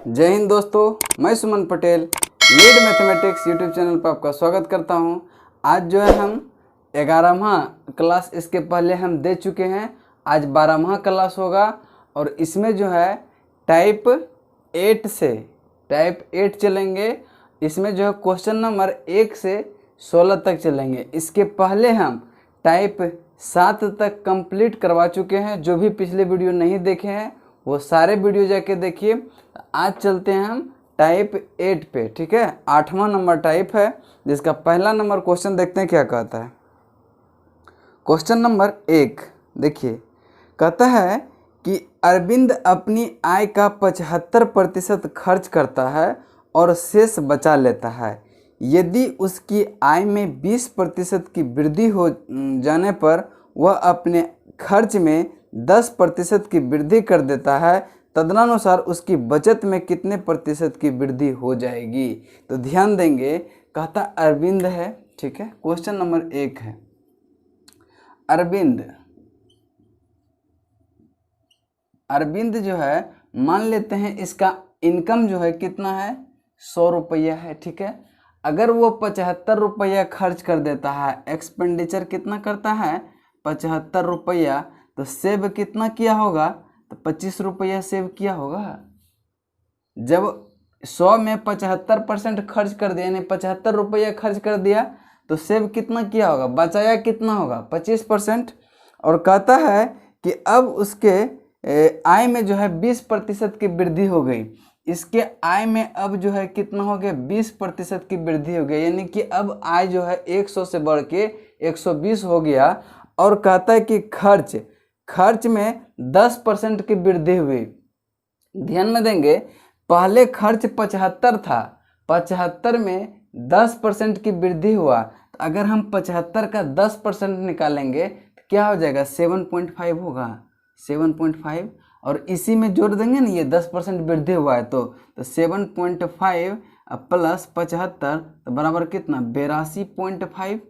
जय हिंद दोस्तों, मैं Suman Patel lead mathematics YouTube channel पर आपका स्वागत करता हूं। आज जो है हम 11वां क्लास, इसके पहले हम दे चुके हैं। आज 12वां क्लास होगा और इसमें जो है टाइप 8 से टाइप 8 चलेंगे। इसमें जो है क्वेश्चन नंबर 1 से 16 तक चलेंगे। इसके पहले हम टाइप 7 तक कंप्लीट करवा चुके हैं। जो भी पिछले वीडियो नहीं देखे हैं वो सारे वीडियो जाके देखिए। आज चलते हैं हम टाइप 8 पे, ठीक है। 8वां नंबर टाइप है, जिसका पहला नंबर क्वेश्चन देखते हैं क्या कहता है। क्वेश्चन नंबर 1 देखिए, कहता है कि अरविंद अपनी आय का 75% खर्च करता है और शेष बचा लेता है। यदि उसकी आय में 20% की वृद्धि हो जाने पर वह अपने खर्च में 10% की वृद्धि कर देता है, तदनुसार उसकी बचत में कितने प्रतिशत की वृद्धि हो जाएगी। तो ध्यान देंगे, कहता अरविंद है, ठीक है। क्वेश्चन नंबर 1 है अरविंद जो है, मान लेते हैं इसका इनकम जो है कितना है, 100 रुपया है, ठीक है। अगर वो 75 रुपया खर्च कर देता है, एक्सपेंडिचर कितना करता है 75 रुपया, तो सेव कितना किया होगा, तो 25 रुपया सेव किया होगा। जब 100 में 75% खर्च कर दिया, यानी 75 रुपया खर्च कर दिया, तो सेव कितना किया होगा, बचाया कितना होगा 25%। और कहता है कि अब उसके आय में जो है 20% की वृद्धि हो गई। इसके आय में अब जो है कितना हो गया, 20% की वृद्धि हो गई, यानी कि अब आय जो है 100 से बढ़ के 120 हो गया। और कहता है कि खर्च में 10% की वृद्धि हुई। ध्यान में देंगे, पहले खर्च 75 था, 75 में 10% की वृद्धि हुआ। तो अगर हम 75 का 10% निकालेंगे तो क्या हो जाएगा, 7.5 होगा, 7.5। और इसी में जोड़ देंगे ना, ये 10% वृद्धि हुआ है, तो 7.5 प्लस 75 तो बराबर कितना, 82.5।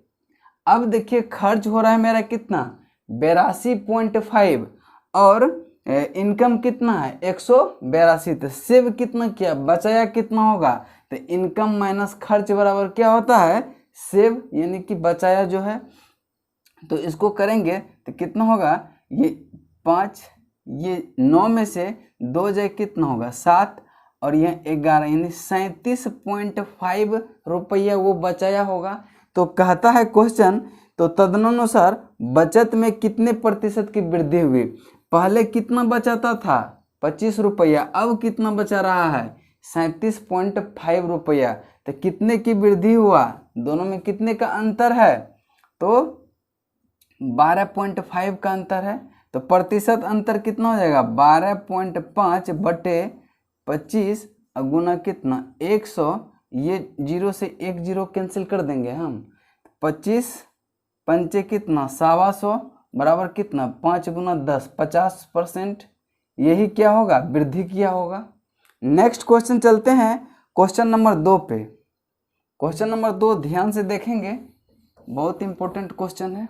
अब देखिए खर्च हो रहा है मेरा कितना, 82.5, और इनकम कितना है 182। तो सेव कितना किया, बचाया कितना होगा, तो इनकम माइनस खर्च बराबर क्या होता है, सेव, यानी कि बचाया जो है। तो इसको करेंगे तो कितना होगा, ये 5, ये 9 में से 2 जाए कितना होगा 7, और यह 11, यानी 37.5 रुपया वो बचाया होगा। तो कहता है क्वेश्चन, तो तदनुसार बचत में कितने प्रतिशत की वृद्धि हुई। पहले कितना बचाता था 25 रुपया, अब कितना बचा रहा है 37.5 रुपया। तो कितने की वृद्धि हुआ, दोनों में कितने का अंतर है, तो 12.5 का अंतर है। तो प्रतिशत अंतर कितना हो जाएगा, 12.5 बटे 25 गुना कितना 100। ये 0 से 1 0 कैंसिल कर देंगे हम। 25 पंचे कितना 125 बराबर कितना 5 गुना 10, 50%। यही क्या होगा, वृद्धि किया होगा। नेक्स्ट क्वेश्चन चलते हैं क्वेश्चन नंबर 2 पे। क्वेश्चन नंबर 2 ध्यान से देखेंगे, बहुत इंपॉर्टेंट क्वेश्चन है।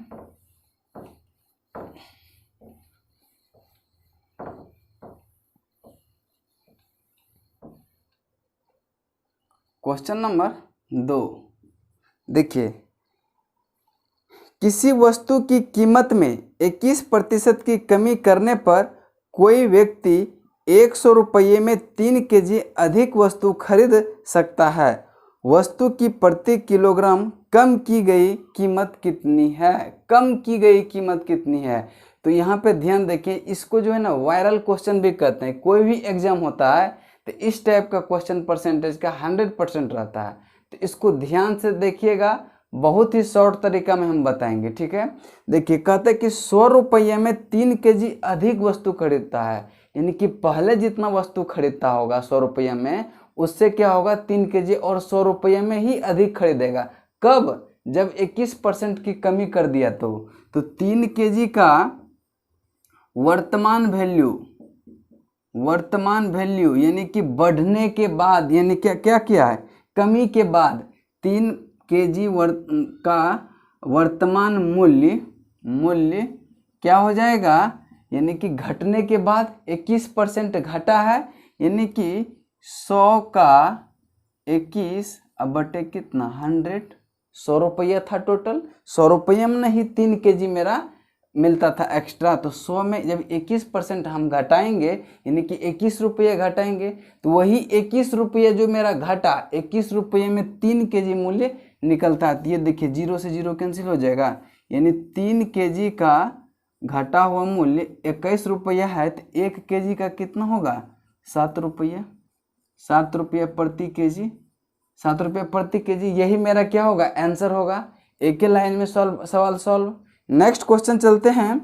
क्वेश्चन नंबर 2 देखिए, किसी वस्तु की कीमत में 21% की कमी करने पर कोई व्यक्ति 100 रुपये में 3 केजी अधिक वस्तु खरीद सकता है। वस्तु की प्रति किलोग्राम कम की गई कीमत कितनी है, कम की गई कीमत कितनी है। तो यहाँ पे ध्यान देखिए, इसको जो है ना वायरल क्वेश्चन भी कहते हैं। कोई भी एग्जाम होता है तो इस टाइप का क्वेश्चन परसेंटेज का 100% रहता है। तो इसको ध्यान से देखिएगा, बहुत ही शॉर्ट तरीका में हम बताएंगे, ठीक है। देखिए कहते हैं कि 100 रुपये में 3 केजी अधिक वस्तु खरीदता है, यानी कि पहले जितना वस्तु खरीदता होगा 100 रुपये में, उससे क्या होगा 3 केजी और 100 रुपये में ही अधिक खरीदेगा। कब, जब 21% की कमी कर दिया। तो 3 केजी का वर्तमान वैल्यू यानी कि बढ़ने के बाद, यानी क्या किया है, कमी के बाद 3 केजी का वर्तमान मूल्य क्या हो जाएगा, यानी कि घटने के बाद 21% घटा है, यानी कि 100 का 21 अब बटे कितना 100, 100 रुपया था टोटल। 100 रुपये में नहीं 3 kg मेरा मिलता था एक्स्ट्रा, तो 100 में जब 21% हम घटाएंगे यानी कि 21 रुपये घटाएंगे तो वही 21 रुपये जो मेरा घटा 21 रुपये में 3 kg मूल्य निकलता है। ये देखिए 0 से 0 कैंसिल हो जाएगा, यानी 3 kg का घटा हुआ मूल्य 21 रुपया है, तो 1 kg का कितना होगा 7 रुपये, 7 रुपये प्रति kg, 7 रुपये प्रति kg। यही मेरा क्या होगा आंसर होगा। एक ही लाइन में सवाल सॉल्व। नेक्स्ट क्वेश्चन चलते हैं,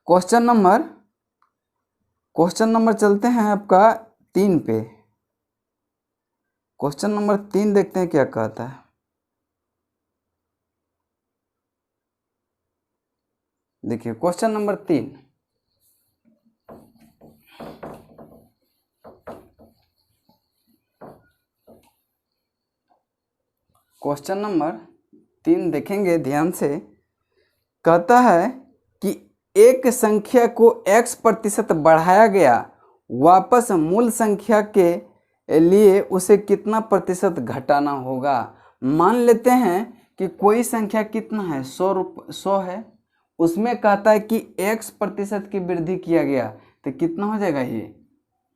क्वेश्चन नंबर चलते हैं आपका 3 पे। क्वेश्चन नंबर 3 देखते हैं क्या कहता है। देखिए क्वेश्चन नंबर 3, क्वेश्चन नंबर 3 देखेंगे ध्यान से। कहता है कि एक संख्या को x% बढ़ाया गया, वापस मूल संख्या के लिए उसे कितना प्रतिशत घटाना होगा। मान लेते हैं कि कोई संख्या कितना है 100 है, उसमें कहता है कि x% की वृद्धि किया गया, तो कितना हो जाएगा ये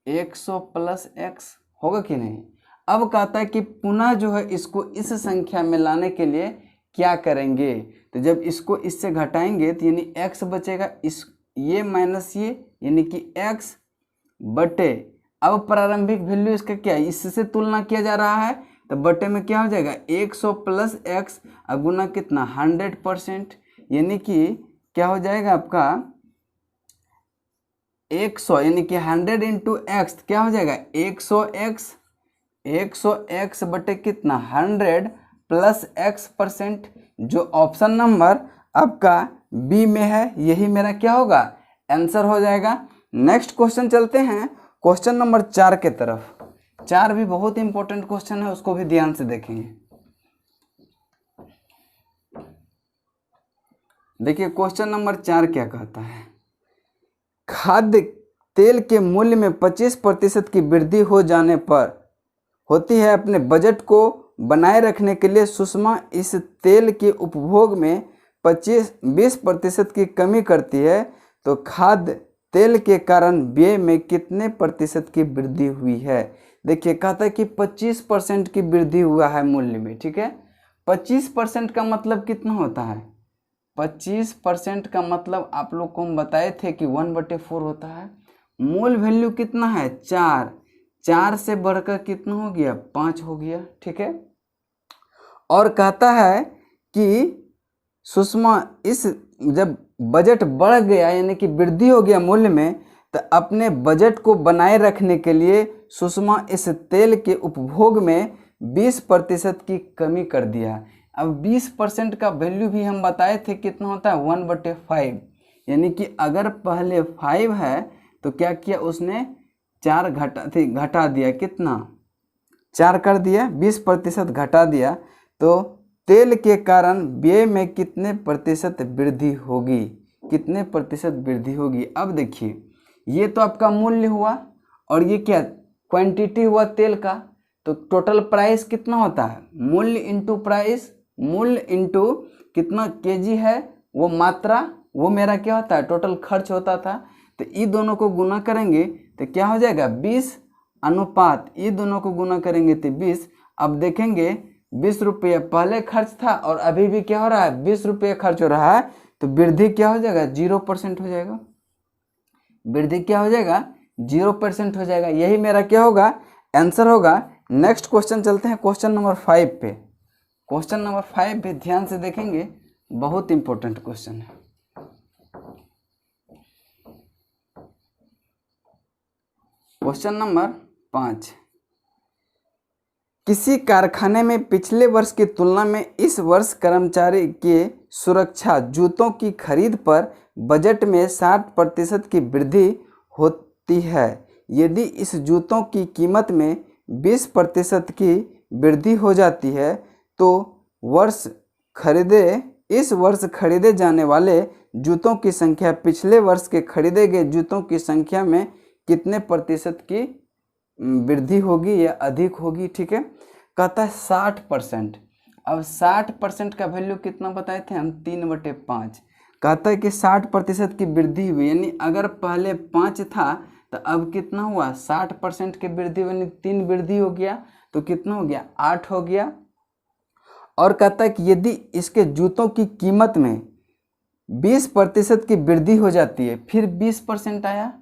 100 + x होगा कि नहीं। अब कहता है कि पुनः जो है इसको इस संख्या में लाने के लिए क्या करेंगे, तो जब इसको इससे घटाएंगे तो यानी x बचेगा, इस ये माइनस ये यानी कि x बटे, अब प्रारंभिक वैल्यू इसका क्या है इससे तुलना किया जा रहा है, तो बटे में क्या हो जाएगा 100 + x गुना कितना 100%, यानी कि क्या हो जाएगा आपका 100 यानी कि 100 × x क्या हो जाएगा 100x बटे कितना 100 + x%, जो ऑप्शन नंबर आपका बी में है यही मेरा क्या होगा आंसर हो जाएगा। नेक्स्ट क्वेश्चन चलते हैं क्वेश्चन नंबर 4 के तरफ। 4 भी बहुत इंपॉर्टेंट क्वेश्चन है, उसको भी ध्यान से देखेंगे। देखिए क्वेश्चन नंबर 4 क्या कहता है। खाद्य तेल के मूल्य में 25% की वृद्धि हो जाने पर होती है, अपने बजट को बनाए रखने के लिए सुषमा इस तेल के उपभोग में 20% की कमी करती है, तो खाद्य तेल के कारण व्यय में कितने प्रतिशत की वृद्धि हुई है। देखिए कहता है कि 25% की वृद्धि हुआ है मूल्य में, ठीक है। 25% का मतलब कितना होता है, 25% का मतलब आप लोग को हम बताए थे कि 1/4 होता है। मूल वैल्यू कितना है 4, 4 से बढ़कर कितना हो गया 5 हो गया, ठीक है। और कहता है कि सुषमा इस जब बजट बढ़ गया यानी कि वृद्धि हो गया मूल्य में, तो अपने बजट को बनाए रखने के लिए सुषमा इस तेल के उपभोग में 20% की कमी कर दिया। अब 20% का वैल्यू भी हम बताए थे कितना होता है 1/5, यानी कि अगर पहले 5 है तो क्या किया उसने 4 घटा दिया, कितना 4 कर दिया, 20% घटा दिया, तो तेल के कारण व्यय में कितने प्रतिशत वृद्धि होगी, कितने प्रतिशत वृद्धि होगी। अब देखिए ये तो आपका मूल्य हुआ और ये क्या क्वांटिटी हुआ तेल का, तो टोटल प्राइस कितना होता है मूल्य इंटू प्राइस, मूल्य इंटू कितना केजी है वो मात्रा, वो मेरा क्या होता है टोटल खर्च होता था। तो ये दोनों को गुना करेंगे तो क्या हो जाएगा 20 अनुपात, ये दोनों को गुना करेंगे तो 20। अब देखेंगे 20 रुपये पहले खर्च था और अभी भी क्या हो रहा है 20 रुपये खर्च हो रहा है, तो वृद्धि क्या हो जाएगा 0% हो जाएगा, वृद्धि क्या हो जाएगा 0% हो जाएगा। यही मेरा क्या होगा आंसर होगा। नेक्स्ट क्वेश्चन चलते हैं क्वेश्चन नंबर 5 पे। क्वेश्चन नंबर 5 पे ध्यान से देखेंगे, बहुत इंपॉर्टेंट क्वेश्चन है। क्वेश्चन नंबर 5, किसी कारखाने में पिछले वर्ष की तुलना में इस वर्ष कर्मचारी के सुरक्षा जूतों की खरीद पर बजट में 60% की वृद्धि होती है। यदि इस जूतों की कीमत में 20% की वृद्धि हो जाती है तो इस वर्ष खरीदे जाने वाले जूतों की संख्या पिछले वर्ष के खरीदे गए जूतों की संख्या में कितने प्रतिशत की वृद्धि होगी या अधिक होगी, ठीक है। कहता है 60%। अब 60% का वैल्यू कितना बताए थे हम, 3/5। कहता है कि 60% की वृद्धि हुई, यानी अगर पहले 5 था तो अब कितना हुआ, 60% की वृद्धि, यानी 3 वृद्धि हो गया, तो कितना हो गया, 8 हो गया। और कहता है कि यदि इसके जूतों की कीमत में 20% की वृद्धि हो जाती है, फिर 20% आया,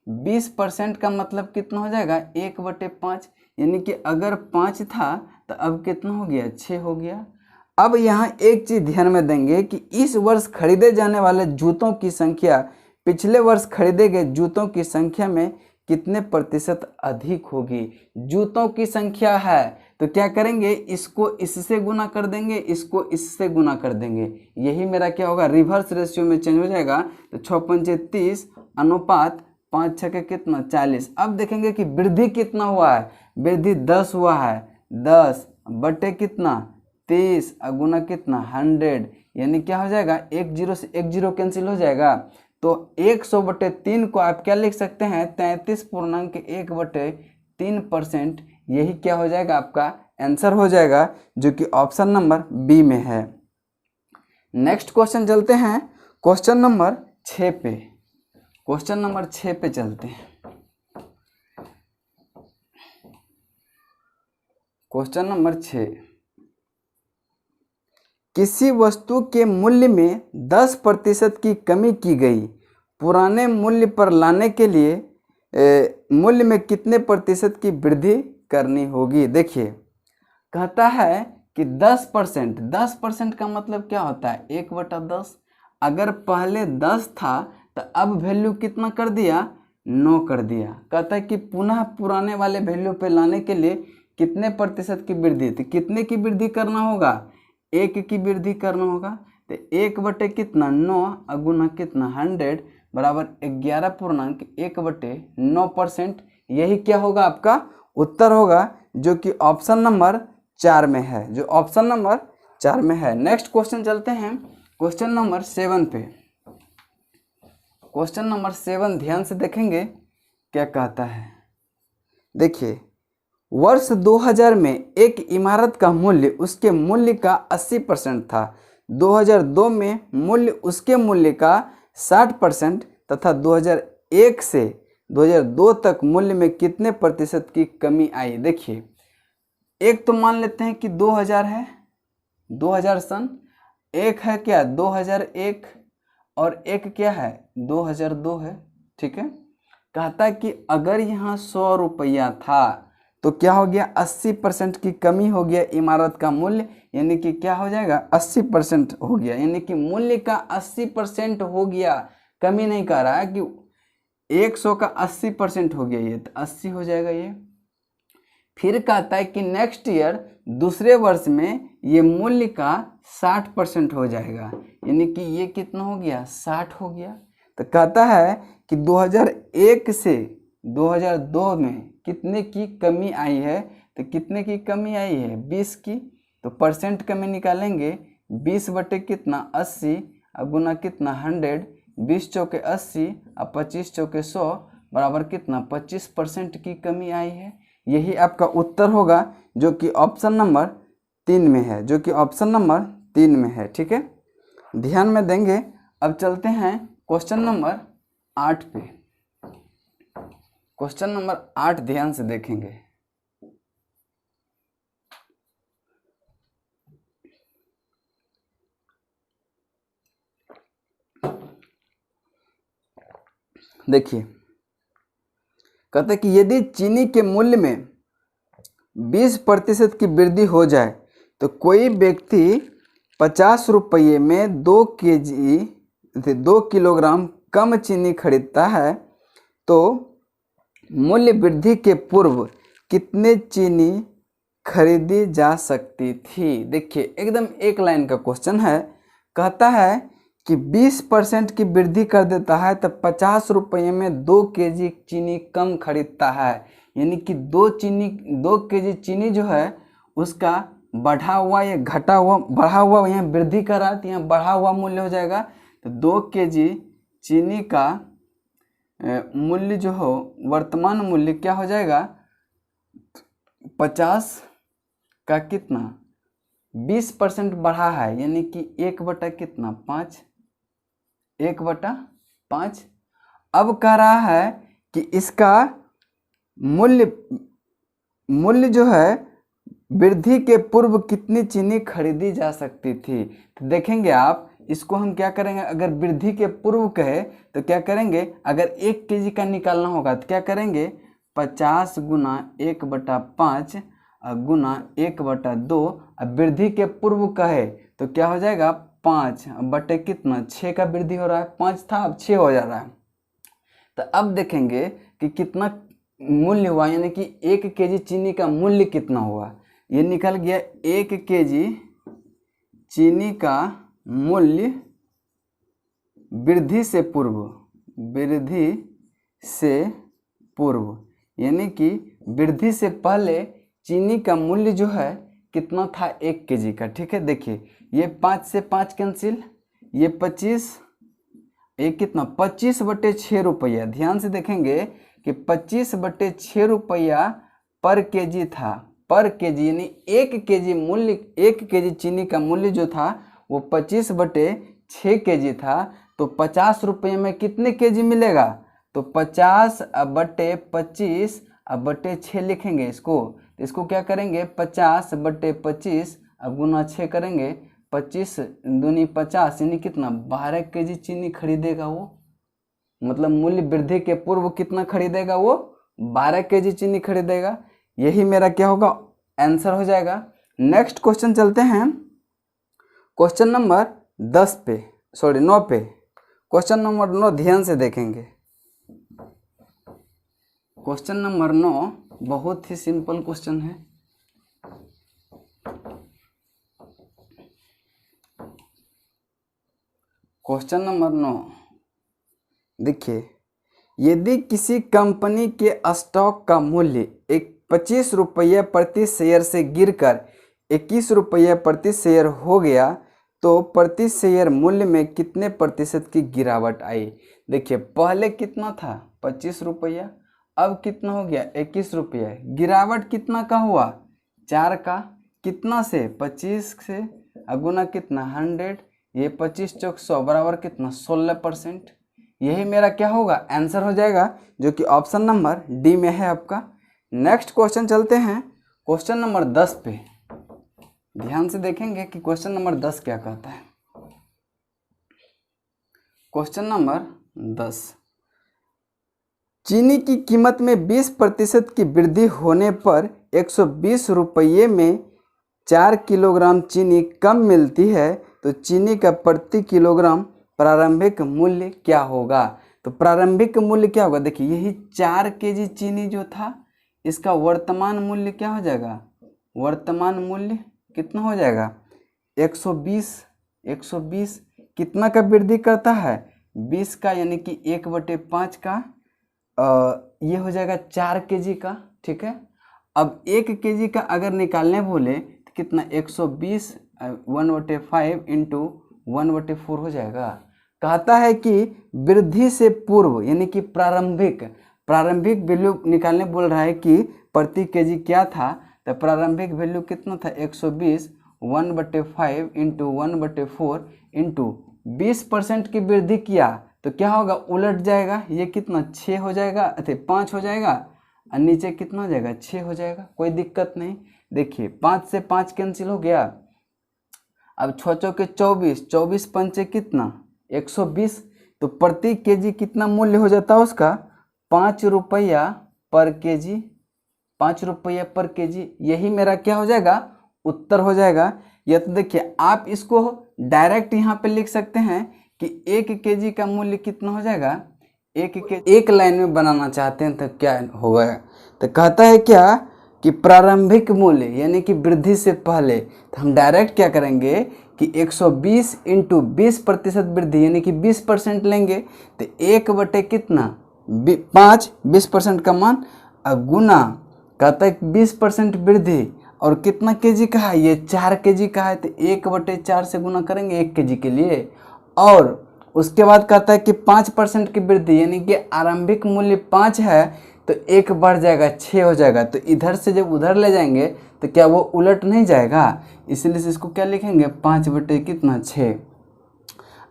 20% का मतलब कितना हो जाएगा, 1/5, यानी कि अगर 5 था तो अब कितना हो गया, 6 हो गया। अब यहाँ एक चीज़ ध्यान में देंगे कि इस वर्ष खरीदे जाने वाले जूतों की संख्या पिछले वर्ष खरीदे गए जूतों की संख्या में कितने प्रतिशत अधिक होगी। जूतों की संख्या है तो क्या करेंगे, इसको इससे गुना कर देंगे, इसको इससे गुना कर देंगे, यही मेरा क्या होगा, रिवर्स रेशियो में चेंज हो जाएगा। तो 6×5 = 30 अनुपात 5×6 कितना, 40। अब देखेंगे कि वृद्धि कितना हुआ है, वृद्धि 10 हुआ है, 10 बटे कितना, 30 गुना कितना, 100, यानी क्या हो जाएगा, 1 0 से 1 0 कैंसिल हो जाएगा। तो 100/3 को आप क्या लिख सकते हैं, 33.1/3%। यही क्या हो जाएगा, आपका आंसर हो जाएगा, जो कि ऑप्शन नंबर बी में है। नेक्स्ट क्वेश्चन चलते हैं क्वेश्चन नंबर 6 पे। क्वेश्चन नंबर 6 पे चलते हैं। क्वेश्चन नंबर 6, किसी वस्तु के मूल्य में 10% की कमी की गई, पुराने मूल्य पर लाने के लिए मूल्य में कितने प्रतिशत की वृद्धि करनी होगी। देखिए कहता है कि 10%, 10% का मतलब क्या होता है, 1/10। अगर पहले 10 था तो अब वैल्यू कितना कर दिया, 9 कर दिया। कहता है कि पुनः पुराने वाले वैल्यू पे लाने के लिए कितने प्रतिशत की वृद्धि, तो कितने की वृद्धि करना होगा, 1 की वृद्धि करना होगा। तो 1/9 गुना कितना, 100 बराबर 11.1/9%। यही क्या होगा, आपका उत्तर होगा, जो कि ऑप्शन नंबर 4 में है, जो ऑप्शन नंबर 4 में है। नेक्स्ट क्वेश्चन चलते हैं क्वेश्चन नंबर 7 पे। क्वेश्चन नंबर 7 ध्यान से देखेंगे क्या कहता है। देखिए वर्ष 2000 में एक इमारत का मूल्य उसके मूल्य का 80% था। 2002 में मूल्य उसके मूल्य का 60% तथा 2001 से 2002 तक मूल्य में कितने प्रतिशत की कमी आई। देखिए एक तो मान लेते हैं कि 2000 है, 2000 सन, एक है क्या 2001 और एक क्या है 2002 है, ठीक है। कहता है कि अगर यहाँ 100 रुपया था तो क्या हो गया, 80% की कमी हो गया इमारत का मूल्य, यानी कि क्या हो जाएगा 80% हो गया, यानी कि मूल्य का 80% हो गया। कमी नहीं कह रहा है कि 100 का 80% हो गया, ये तो 80 हो जाएगा ये। फिर कहता है कि नेक्स्ट ईयर दूसरे वर्ष में ये मूल्य का 60% हो जाएगा, यानी कि ये कितना हो गया 60 हो गया। तो कहता है कि 2001 से 2002 में कितने की कमी आई है, तो कितने की कमी आई है 20 की। तो परसेंट कमी निकालेंगे, 20 बटे कितना 80 गुना कितना 100, 20 चौके 80 और 25 चौके 100 बराबर कितना 25% की कमी आई है। यही आपका उत्तर होगा, जो कि ऑप्शन नंबर 3 में है, जो कि ऑप्शन नंबर 3 में है, ठीक है। ध्यान में देंगे। अब चलते हैं क्वेश्चन नंबर 8 पे। क्वेश्चन नंबर 8 ध्यान से देखेंगे। देखिए कहते हैं कि यदि चीनी के मूल्य में 20% की वृद्धि हो जाए तो कोई व्यक्ति 50 रुपये में 2 किलोग्राम कम चीनी खरीदता है, तो मूल्य वृद्धि के पूर्व कितने चीनी खरीदी जा सकती थी। देखिए एकदम एक लाइन का क्वेश्चन है। कहता है कि 20% की वृद्धि कर देता है तो 50 रुपये में 2 केजी चीनी कम खरीदता है, यानी कि 2 केजी चीनी जो है उसका बढ़ा हुआ या घटा हुआ, बढ़ा हुआ यहाँ वृद्धि कर रहा है तो यहाँ बढ़ा हुआ मूल्य हो जाएगा। तो 2 केजी चीनी का मूल्य जो हो, वर्तमान मूल्य क्या हो जाएगा 50 का कितना 20% बढ़ा है, यानी कि 1 बटा कितना 5, 1/5। अब कह रहा है कि इसका मूल्य जो है वृद्धि के पूर्व कितनी चीनी खरीदी जा सकती थी। तो देखेंगे आप इसको हम क्या करेंगे, अगर वृद्धि के पूर्व कहे तो क्या करेंगे, अगर 1 केजी का निकालना होगा तो क्या करेंगे 50 गुना 1/5 गुना 1/2। अब वृद्धि के पूर्व कहे तो क्या हो जाएगा 5 बटे कितना 6 का वृद्धि हो रहा है, 5 था अब 6 हो जा रहा है। तो अब देखेंगे कि कितना मूल्य हुआ, यानी कि 1 केजी चीनी का मूल्य कितना हुआ। ये निकल गया 1 केजी चीनी का मूल्य वृद्धि से पूर्व, यानी कि वृद्धि से पहले चीनी का मूल्य जो है कितना था 1 केजी का। ठीक है, देखिए ये 5 से 5 कैंसिल, ये 25, ये कितना 25/6 रुपया। ध्यान से देखेंगे कि 25/6 रुपया पर केजी था, पर केजी, यानी 1 केजी मूल्य, 1 केजी चीनी का मूल्य जो था वो 25/6 केजी था। तो 50 रुपये में कितने केजी मिलेगा, तो 50/25/6 लिखेंगे इसको। तो इसको क्या करेंगे 50/25 गुना 6 करेंगे, 25 दूनी 50, यानी कितना 12 केजी चीनी खरीदेगा वो। मतलब मूल्य वृद्धि के पूर्व कितना खरीदेगा वो 12 केजी चीनी खरीदेगा। यही मेरा क्या होगा आंसर हो जाएगा। नेक्स्ट क्वेश्चन चलते हैं क्वेश्चन नंबर 9 पे। क्वेश्चन नंबर 9 ध्यान से देखेंगे। क्वेश्चन नंबर 9 बहुत ही सिंपल क्वेश्चन है। क्वेश्चन नंबर 9 देखिए, यदि किसी कंपनी के स्टॉक का मूल्य 25 रुपये प्रति शेयर से गिरकर 21 रुपये प्रति शेयर हो गया तो प्रति शेयर मूल्य में कितने प्रतिशत की गिरावट आई। देखिए पहले कितना था 25 रुपया, अब कितना हो गया 21 रुपया। गिरावट कितना का हुआ 4 का, कितना से 25 से, गुना कितना 100, ये 25 चौक 100 बराबर कितना 16%। यही मेरा क्या होगा आंसर हो जाएगा, जो कि ऑप्शन नंबर डी में है आपका। नेक्स्ट क्वेश्चन चलते हैं क्वेश्चन नंबर 10 पे। ध्यान से देखेंगे कि क्वेश्चन नंबर 10 क्या कहता है। क्वेश्चन नंबर 10, चीनी की कीमत में 20% की वृद्धि होने पर 120 रुपये में 4 किलोग्राम चीनी कम मिलती है, तो चीनी का प्रति किलोग्राम प्रारंभिक मूल्य क्या होगा। तो प्रारंभिक मूल्य क्या होगा, देखिए यही 4 केजी चीनी जो था इसका वर्तमान मूल्य क्या हो जाएगा, वर्तमान मूल्य कितना हो जाएगा 120 कितना का वृद्धि करता है 20 का, यानी कि 1/5 का, ये हो जाएगा 4 केजी का। ठीक है, अब 1 केजी का अगर निकालने बोले तो कितना 120 1/5 इंटू 1/4 हो जाएगा। कहता है कि वृद्धि से पूर्व, यानी कि प्रारंभिक वैल्यू निकालने बोल रहा है कि प्रति केजी क्या था, तो प्रारंभिक वैल्यू कितना था 120 1/5 इंटू 1/4 इंटू 20% की वृद्धि किया तो क्या होगा उलट जाएगा, ये कितना 6 हो जाएगा, अरे 5 हो जाएगा, और नीचे कितना हो जाएगा 6 हो जाएगा, कोई दिक्कत नहीं। देखिए 5 से 5 कैंसिल हो गया, अब 6 चौके 24, 24 पंचे कितना 120, तो प्रति केजी कितना मूल्य हो जाता है उसका 5 रुपया पर केजी, 5 रुपया पर केजी। यही मेरा क्या हो जाएगा उत्तर हो जाएगा। या तो देखिए आप इसको डायरेक्ट यहाँ पे लिख सकते हैं कि 1 केजी का मूल्य कितना हो जाएगा, एक लाइन में बनाना चाहते हैं तो क्या होगा, तो कहता है क्या कि प्रारंभिक मूल्य यानी कि वृद्धि से पहले, तो हम डायरेक्ट क्या करेंगे कि 120 इंटू 20% वृद्धि यानी कि 20% लेंगे, तो 1 बटे कितना 5 20% का मान, गुना कहता है 20% वृद्धि और कितना केजी का है, ये 4 केजी का है, तो 1/4 से गुना करेंगे 1 केजी के लिए। और उसके बाद कहता है कि 5% की वृद्धि यानी कि आरंभिक मूल्य 5 है, तो 1 बढ़ जाएगा 6 हो जाएगा, तो इधर से जब उधर ले जाएंगे तो क्या वो उलट नहीं जाएगा, इसलिए से इसको क्या लिखेंगे 5 बटे कितना 6।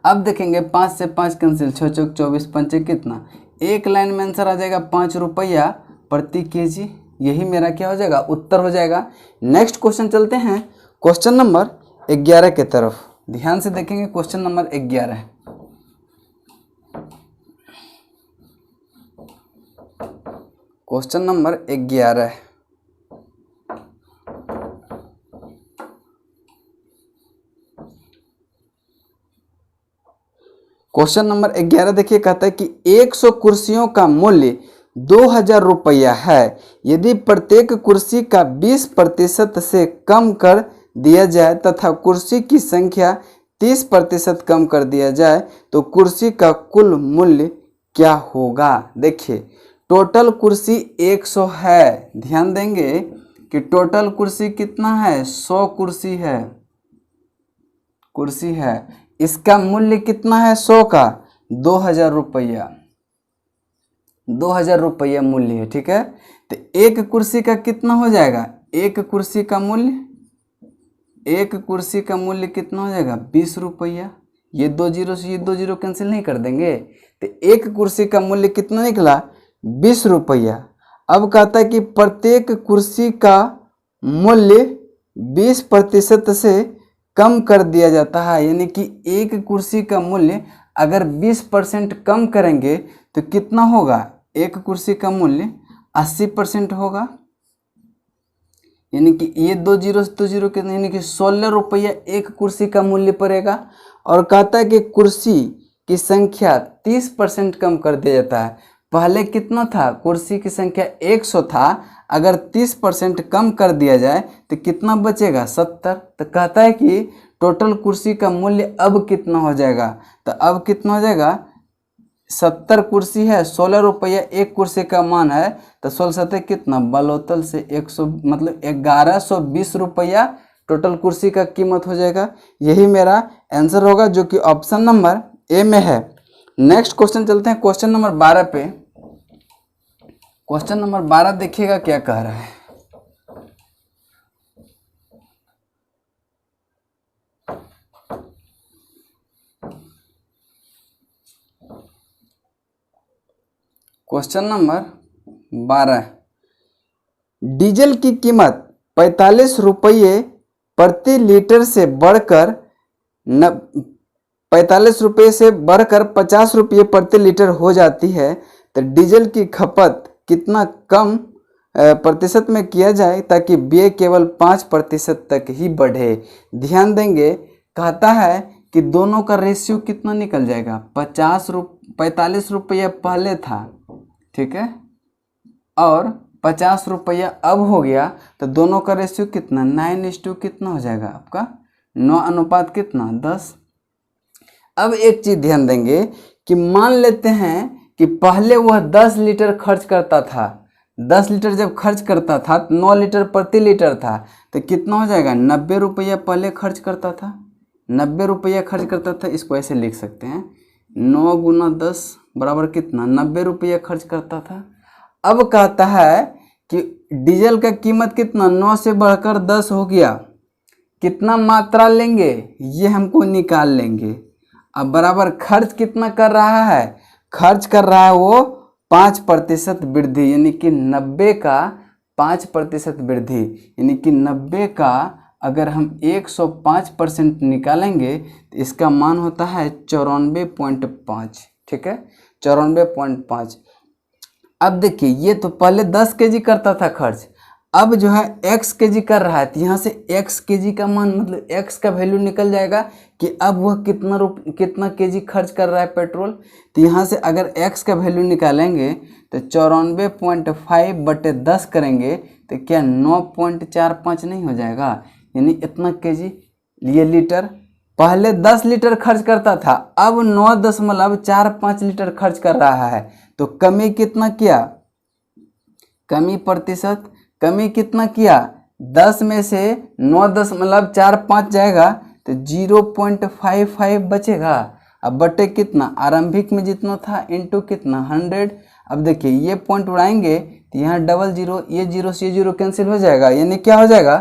अब देखेंगे 5 से 5 कैंसिल, 6 चौक 24, 5 कितना, एक लाइन में आंसर आ जाएगा 5 रुपया प्रति केजी। यही मेरा क्या हो जाएगा उत्तर हो जाएगा। नेक्स्ट क्वेश्चन चलते हैं क्वेश्चन नंबर 11 के तरफ। ध्यान से देखेंगे question number 11। Question number 11 question number 11 देखिए, कहता है कि 100 कुर्सियों का मूल्य 2000 रुपया है। यदि प्रत्येक कुर्सी का 20% से कम कर दिया जाए तथा कुर्सी की संख्या 30% कम कर दिया जाए तो कुर्सी का कुल मूल्य क्या होगा। देखिए टोटल कुर्सी 100 है, ध्यान देंगे कि टोटल कुर्सी कितना है 100 कुर्सी है। इसका मूल्य कितना है 100 का 2000 रुपया, 2000 रुपया मूल्य है, ठीक है। तो एक कुर्सी का कितना हो जाएगा, एक कुर्सी का मूल्य कितना हो जाएगा 20 रुपया। ये 2 जीरो से ये 2 जीरो कैंसिल नहीं कर देंगे, तो एक कुर्सी का मूल्य कितना निकला 20 रुपया। अब कहता है कि प्रत्येक कुर्सी का मूल्य 20% से कम कर दिया जाता है, यानी कि एक कुर्सी का मूल्य अगर 20% कम करेंगे तो कितना होगा, एक कुर्सी का मूल्य 80% होगा, यानी कि ये 2 जीरो से 2 जीरो कितना, यानी कि 16 रुपया एक कुर्सी का मूल्य पड़ेगा। और कहता है कि कुर्सी की संख्या 30% कम कर दिया जाता है। पहले कितना था, कुर्सी की संख्या 100 था, अगर 30% कम कर दिया जाए तो कितना बचेगा 70। तो कहता है कि टोटल कुर्सी का मूल्य अब कितना हो जाएगा, तो अब कितना हो जाएगा 70 कुर्सी है, 16 रुपया एक कुर्सी का मान है, तो 16 सत्ते कितना बलोतल से 100 मतलब 1120 रुपया टोटल कुर्सी का कीमत हो जाएगा। यही मेरा आंसर होगा जो कि ऑप्शन नंबर ए में है। नेक्स्ट क्वेश्चन चलते हैं क्वेश्चन नंबर 12 पे। क्वेश्चन नंबर 12 देखिएगा क्या कह रहा है। क्वेश्चन नंबर 12, डीजल की कीमत 45 रुपये प्रति लीटर से बढ़कर 45 रुपये से बढ़कर 50 रुपये प्रति लीटर हो जाती है, तो डीजल की खपत कितना कम प्रतिशत में किया जाए ताकि व्यय केवल 5% तक ही बढ़े। ध्यान देंगे, कहता है कि दोनों का रेशियो कितना निकल जाएगा, 45 रुपया पहले था, ठीक है, और 50 रुपया अब हो गया, तो दोनों का रेशियो कितना 9:2 कितना हो जाएगा आपका 9 अनुपात कितना 10। अब एक चीज ध्यान देंगे कि मान लेते हैं कि पहले वह 10 लीटर खर्च करता था, 10 लीटर जब खर्च करता था 9 लीटर प्रति लीटर था, तो कितना हो जाएगा 90 रुपया पहले खर्च करता था, 90 रुपया खर्च करता था। इसको ऐसे लिख सकते हैं 9 गुना 10 बराबर कितना 90 रुपया खर्च करता था। अब कहता है कि डीजल का कीमत कितना 9 से बढ़कर 10 हो गया, कितना मात्रा लेंगे ये हमको निकाल लेंगे। अब बराबर खर्च कितना कर रहा है, खर्च कर रहा है वो 5% वृद्धि, यानी कि 90 का 5% वृद्धि, यानी कि 90 का अगर हम 105% निकालेंगे तो इसका मान होता है 94.5, ठीक है 94.5। अब देखिए ये तो पहले 10 केजी करता था खर्च, अब जो है x केजी कर रहा है, तो यहाँ से x केजी का मान मतलब x का वैल्यू निकल जाएगा कि अब वह कितना केजी खर्च कर रहा है पेट्रोल। तो यहाँ से अगर x का वैल्यू निकालेंगे तो 94.5 बटे 10 करेंगे तो क्या 9.45 नहीं हो जाएगा, यानी इतना केजी ये लीटर। पहले 10 लीटर खर्च करता था, अब 9.45 लीटर खर्च कर रहा है, तो कमी कितना किया, कमी प्रतिशत, कमी कितना किया 10 में से 9.45 जाएगा तो 0.55 बचेगा। अब बटे कितना आरंभिक में जितना था इंटू कितना 100, अब देखिए ये पॉइंट उड़ाएंगे तो यहाँ डबल जीरो, ये जीरो से ये जीरो कैंसिल हो जाएगा, यानी क्या हो जाएगा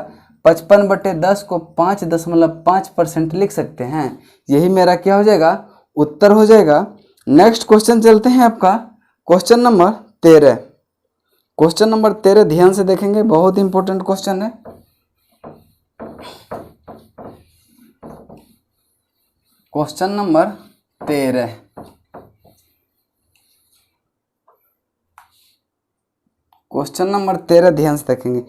55/10 को 5.5% लिख सकते हैं। यही मेरा क्या हो जाएगा उत्तर हो जाएगा। नेक्स्ट क्वेश्चन चलते हैं आपका क्वेश्चन नंबर 13। क्वेश्चन नंबर 13 ध्यान से देखेंगे, बहुत इंपॉर्टेंट क्वेश्चन है। क्वेश्चन नंबर 13, क्वेश्चन नंबर 13 ध्यान से देखेंगे।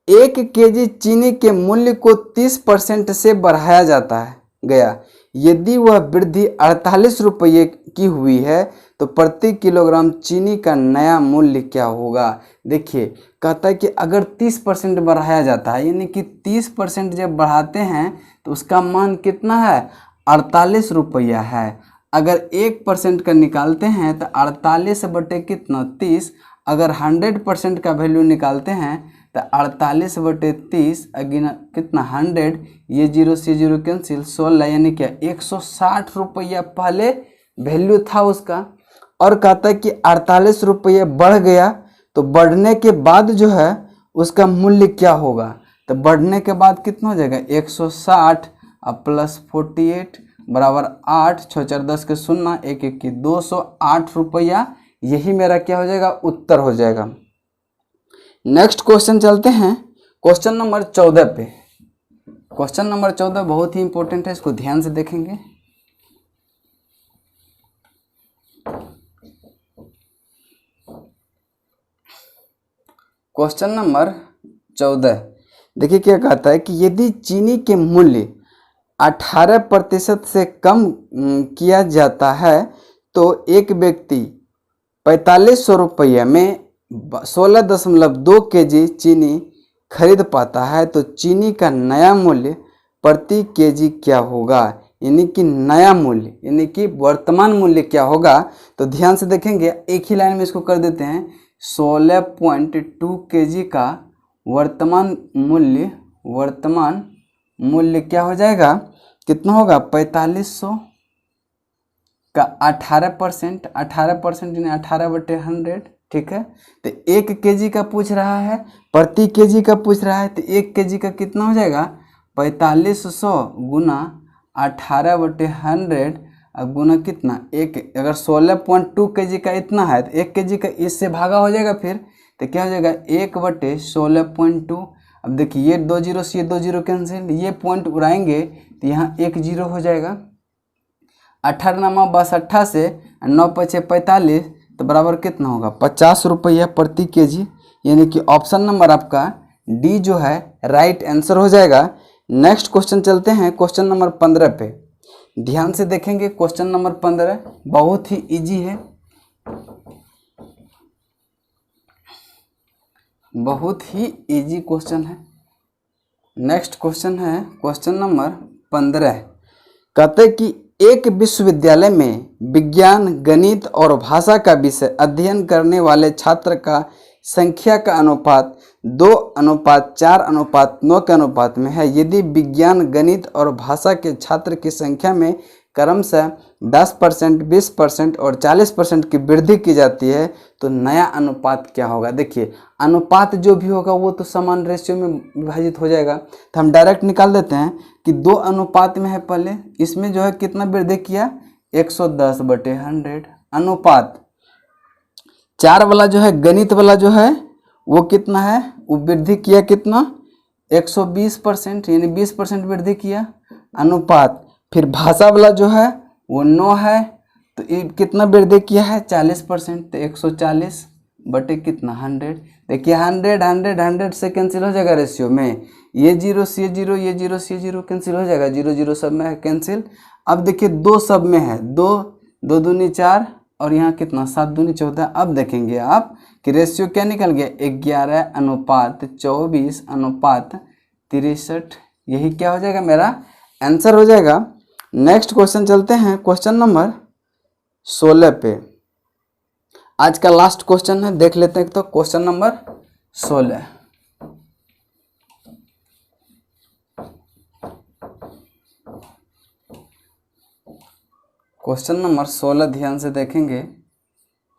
1 केजी चीनी के मूल्य को 30% से बढ़ाया जाता है गया, यदि वह वृद्धि 48 रुपये की हुई है तो प्रति किलोग्राम चीनी का नया मूल्य क्या होगा। देखिए कहता है कि अगर 30% बढ़ाया जाता है, यानी कि 30% जब बढ़ाते हैं तो उसका मान कितना है 48 रुपया है। अगर 1% का निकालते हैं तो 48 बटे कितना 30, अगर 100% का वैल्यू निकालते हैं तो 48 बटे 30 अगिन कितना 100, ये जीरो से जीरो कैंसिल 16, यानी क्या 160 रुपया पहले वैल्यू था उसका। और कहता है कि 48 रुपये बढ़ गया तो बढ़ने के बाद जो है उसका मूल्य क्या होगा। तो बढ़ने के बाद कितना हो जाएगा 160 अब प्लस 48 बराबर 8, 6 4 10 के 0, 1 1 की 208 रुपया। यही मेरा क्या हो जाएगा उत्तर हो जाएगा। नेक्स्ट क्वेश्चन चलते हैं क्वेश्चन नंबर 14 पे। क्वेश्चन नंबर 14 बहुत ही इंपॉर्टेंट है, इसको ध्यान से देखेंगे। क्वेश्चन नंबर 14 देखिए क्या कहता है कि यदि चीनी के मूल्य 18% से कम किया जाता है तो एक व्यक्ति 4500 रुपये में 16.2 केजी चीनी खरीद पाता है, तो चीनी का नया मूल्य प्रति केजी क्या होगा। यानी कि नया मूल्य यानी कि वर्तमान मूल्य क्या होगा। तो ध्यान से देखेंगे, एक ही लाइन में इसको कर देते हैं। 16.2 केजी का वर्तमान मूल्य क्या हो जाएगा, कितना होगा 4500 का 18% यानी 18/100, ठीक है। तो 1 केजी का पूछ रहा है, प्रति केजी का पूछ रहा है, तो 1 केजी का कितना हो जाएगा 4500 गुना 18/100 अब गुना कितना एक, अगर 16.2 केजी का इतना है तो 1 केजी का इससे भागा हो जाएगा, फिर तो क्या हो जाएगा 1/16.2। अब देखिए ये 2 जीरो से ये 2 जीरो कैंसिल, ये पॉइंट उड़ाएंगे तो यहाँ 1 जीरो हो जाएगा। 18 से 9 5 45 तो बराबर कितना होगा 50 रुपया प्रति केजी। यानी कि ऑप्शन नंबर आपका डी जो है राइट आंसर हो जाएगा। नेक्स्ट क्वेश्चन चलते हैं क्वेश्चन नंबर 15 पे। ध्यान से देखेंगे क्वेश्चन नंबर 15 बहुत ही इजी है, बहुत ही इजी क्वेश्चन है। नेक्स्ट क्वेश्चन है क्वेश्चन नंबर 15। कहते कि एक विश्वविद्यालय में विज्ञान गणित और भाषा का विषय अध्ययन करने वाले छात्र का संख्या का अनुपात 2:4:9 के अनुपात में है। यदि विज्ञान गणित और भाषा के छात्र की संख्या में क्रमशः 10%, 20% और 40% की वृद्धि की जाती है तो नया अनुपात क्या होगा। देखिए अनुपात जो भी होगा वो तो समान रेशियो में विभाजित हो जाएगा, तो हम डायरेक्ट निकाल देते हैं कि 2 अनुपात में है। पहले इसमें जो है कितना वृद्धि किया 110/100 अनुपात 4 वाला जो है गणित वाला जो है वो कितना है, वो वृद्धि किया कितना 120% यानी 20% वृद्धि किया अनुपात। फिर भाषा वाला जो है वो 9 है तो ये कितना वृद्धि किया है 40%, तो 140 बटे कितना 100। देखिए 100 से कैंसिल हो जाएगा रेशियो में, ये जीरो से ये जीरो, ये जीरो से ये जीरो कैंसिल हो जाएगा, जीरो जीरो सब में है कैंसिल। अब देखिए 2 सब में है, 2 दूनी 4 और यहाँ कितना 7 दूनी 14। अब देखेंगे आप कि रेशियो क्या निकल गया 11:24:63, यही क्या हो जाएगा मेरा आंसर हो जाएगा। नेक्स्ट क्वेश्चन चलते हैं क्वेश्चन नंबर 16 पे। आज का लास्ट क्वेश्चन है, देख लेते हैं। तो क्वेश्चन नंबर 16 क्वेश्चन नंबर 16 ध्यान से देखेंगे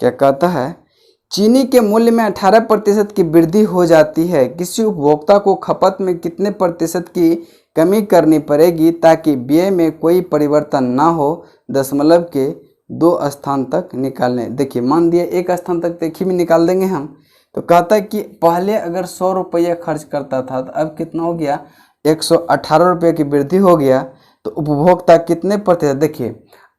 क्या कहता है चीनी के मूल्य में 18% की वृद्धि हो जाती है, किसी उपभोक्ता को खपत में कितने प्रतिशत की कमी करनी पड़ेगी ताकि व्यय में कोई परिवर्तन ना हो? दशमलव के 2 स्थान तक निकालने। देखिए मान दिया 1 स्थान तक देखिए भी निकाल देंगे हम, तो कहता है कि पहले अगर 100 रुपया खर्च करता था तो अब कितना हो गया, 118 रुपये की वृद्धि हो गया, तो उपभोक्ता कितने प्रतिशत, देखिए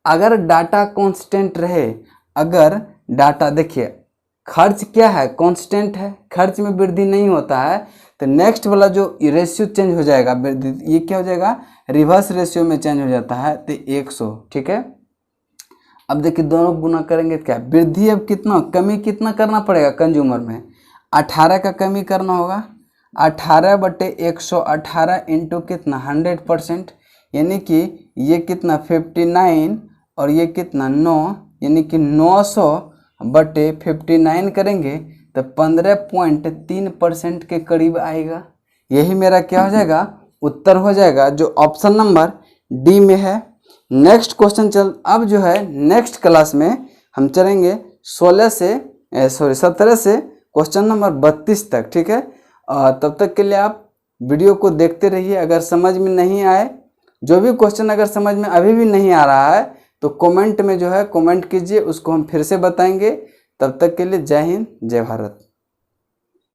अगर डाटा कांस्टेंट रहे, अगर डाटा देखिए खर्च क्या है, कांस्टेंट है, खर्च में वृद्धि नहीं होता है, तो नेक्स्ट वाला जो रेशियो चेंज हो जाएगा, ये क्या हो जाएगा, रिवर्स रेशियो में चेंज हो जाता है, तो 100, ठीक है। अब देखिए दोनों गुना करेंगे क्या, वृद्धि अब कितना, कमी कितना करना पड़ेगा कंज्यूमर में, 18 का कमी करना होगा, 18/118 इंटू कितना 100%, यानी कि ये कितना 59 और ये कितना 9, यानी कि 900/59 करेंगे तो 15.3% के करीब आएगा। यही मेरा क्या हो जाएगा, उत्तर हो जाएगा, जो ऑप्शन नंबर डी में है। नेक्स्ट क्वेश्चन चल, अब जो है नेक्स्ट क्लास में हम चलेंगे 17 से क्वेश्चन नंबर 32 तक, ठीक है। तब तक के लिए आप वीडियो को देखते रहिए। अगर समझ में नहीं आए, जो भी क्वेश्चन अगर समझ में अभी भी नहीं आ रहा है तो कमेंट में जो है कमेंट कीजिए, उसको हम फिर से बताएंगे। तब तक के लिए जय हिंद, जय भारत।